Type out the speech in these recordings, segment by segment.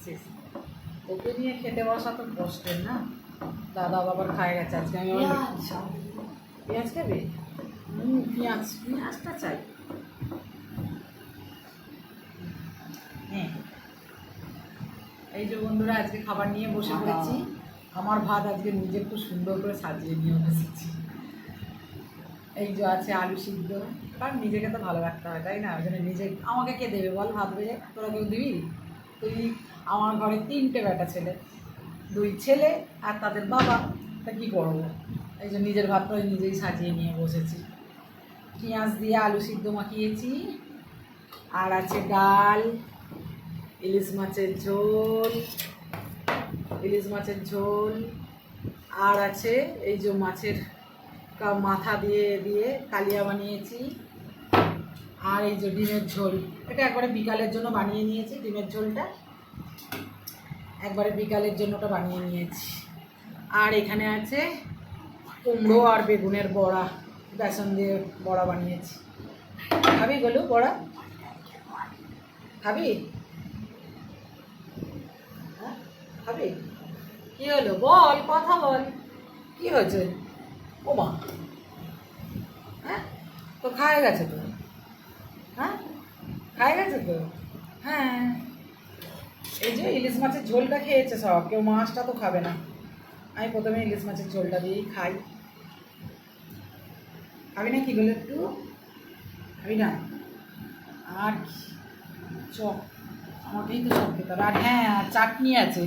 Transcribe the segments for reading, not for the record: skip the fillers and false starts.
আসছিস, ওকে নিয়ে খেতে বসা তো কষ্টের না। দাদা বাবার খায় গেছে আজকে। আমি পেঁয়াজ খাবি? পেঁয়াজটা চাই। হ্যাঁ, এই যে বন্ধুরা আজকে খাবার নিয়ে বসে পড়েছি। আমার ভাত আজকে নিজে খুব সুন্দর করে সাজিয়ে নিয়ে বসেছি। এই যে আছে আলু সিদ্ধ, কারণ নিজেকে তো ভালো রাখতে হয়, তাই না? ওই জন্য নিজে, আমাকে কে দেবে বল ভাত ভেজে? তোরা কেউ দিবি? তুই, আমার ঘরে 3টে বেটা ছেলে, 2 ছেলে আর তাদের বাবা, তা কী করবো? এই যে নিজের ভাতটা নিজেই সাজিয়ে নিয়ে বসেছি। পেঁয়াজ দিয়ে আলু সিদ্ধ মাখিয়েছি, আর আছে ডাল, ইলিশ মাছের ঝোল, আর আছে এই যে মাছের মাথা দিয়ে দিয়ে কালিয়া বানিয়েছি, আর এই যে ডিমের ঝোল। এটা একবারে বিকালের জন্য বানিয়ে নিয়েছি, ডিমের ঝোলটা একবারে বিকালের জন্য ওটা বানিয়ে নিয়েছি। আর এখানে আছে কুমড়ো আর বেগুনের বড়া, বেসন দিয়ে বড়া বানিয়েছি। খাবি গলু বড়া? খাবি? হ্যাঁ খাবি? কী হলো বল, কথা বল, কী হয়েছে? ও মা, হ্যাঁ তো খায় গেছে তো, হ্যাঁ খায় গেছে তো। হ্যাঁ, এই যে ইলিশ মাছের ঝোলটা খেয়েছে সব, কেউ মাছটা তো খাবে না। আমি প্রথমে ইলিশ মাছের ঝোলটা দিয়েই খাই। খাবি না কি বলে একটু? খাবি না? আর চপ, আমাকেই তো সব খেতে হবে। আর হ্যাঁ, আর চাটনি আছে,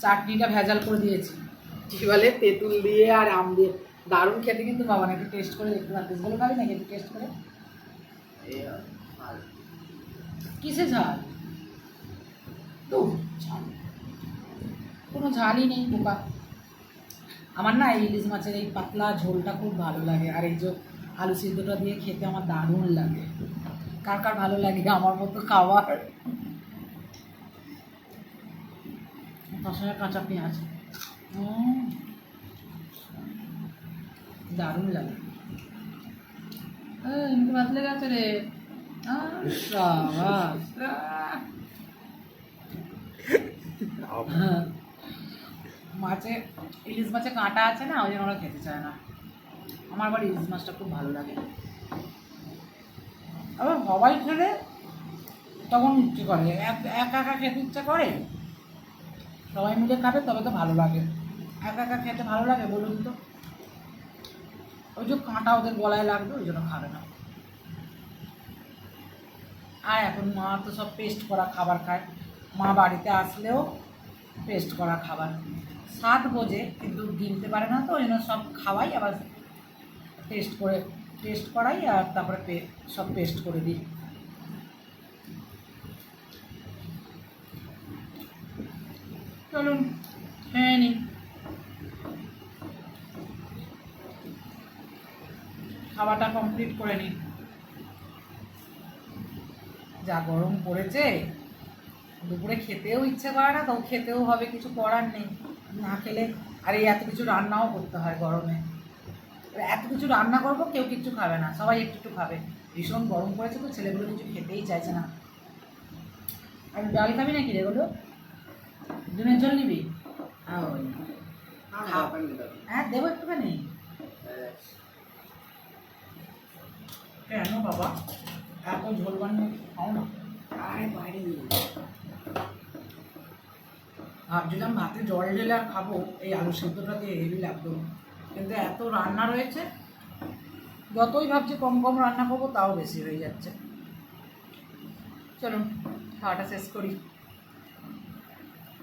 চাটনিটা ভেজাল করে দিয়েছি, কী বলে তেঁতুল দিয়ে আর আম দিয়ে, দারুণ খেতে কিন্তু। বাবা না একটু টেস্ট করে দেখতে পারতিস, বলে খাবি নাকি একটু টেস্ট করে? কিসে ঝাল? তো ঝাল, কোনো ঝালই নেই বোকা। আমার না এই ইলিশ মাছের এই পাতলা ঝোলটা খুব ভালো লাগে, আর এই যে আলু সিদ্ধটা দিয়ে খেতে আমার দারুণ লাগে। কার কার ভালো লাগে আমার মতো খাবার? তার সঙ্গে কাঁচা পেঁয়াজ, দারুণ লাগে। এমনি ভাত লেগে আছে রে। মাছে, ইলিশ মাছে কাঁটা আছে না, ওই জন্য ওরা খেতে চায় না। আমার আবার ইলিশ মাছটা খুব ভালো লাগে। আবার সবাই খেলে তখন ইচ্ছে করে, একা একা খেতে ইচ্ছে করে। সবাই মিলে খাবে তবে তো ভালো লাগে। একা একা খেতে ভালো লাগে বলুন তো? ওই যে কাঁটা ওদের গলায় লাগবে, ওই জন্য খাবে না। আর এখন মা তো সব পেস্ট করা খাবার খায়। মা বাড়িতে আসলেও পেস্ট করা খাবার 7 বোঝে, কিন্তু গিলতে পারে না, তো ওই জন্য সব খাওয়াই আবার টেস্ট করাই, আর তারপরে সব পেস্ট করে দিই। চলুন খেয়ে নিই। খাওয়াটা কমপ্লিট করে নিই। যা গরম পড়েছে, দুপুরে খেতেও ইচ্ছে করে না, তো খেতেও হবে, কিছু করার নেই। না খেলে, আর এই এত কিছু রান্নাও করতে হয় গরমে। এত কিছু রান্না করবো, কেউ কিছু খাবে না, সবাই একটু একটু খাবে। ভীষণ গরম পড়েছে তো, ছেলেগুলো কিছু খেতেই চাইছে না। আর ডাল খাবি নাকি রে বলো? ডিমের ঝোল নিবি? হ্যাঁ দেবো একটুখানি। কেন বাবা এত ঝোল বানিয়ে খাও না? বাইরে ভাবছিলাম ভাতে জল ঢেলে আর খাবো, এই আলু সেদ্ধটা দিয়ে হেভি লাগতো, কিন্তু এত রান্না রয়েছে, যতই ভাবছি কম কম রান্না করবো তাও বেশি হয়ে যাচ্ছে। চলুন খাওয়াটা শেষ করি।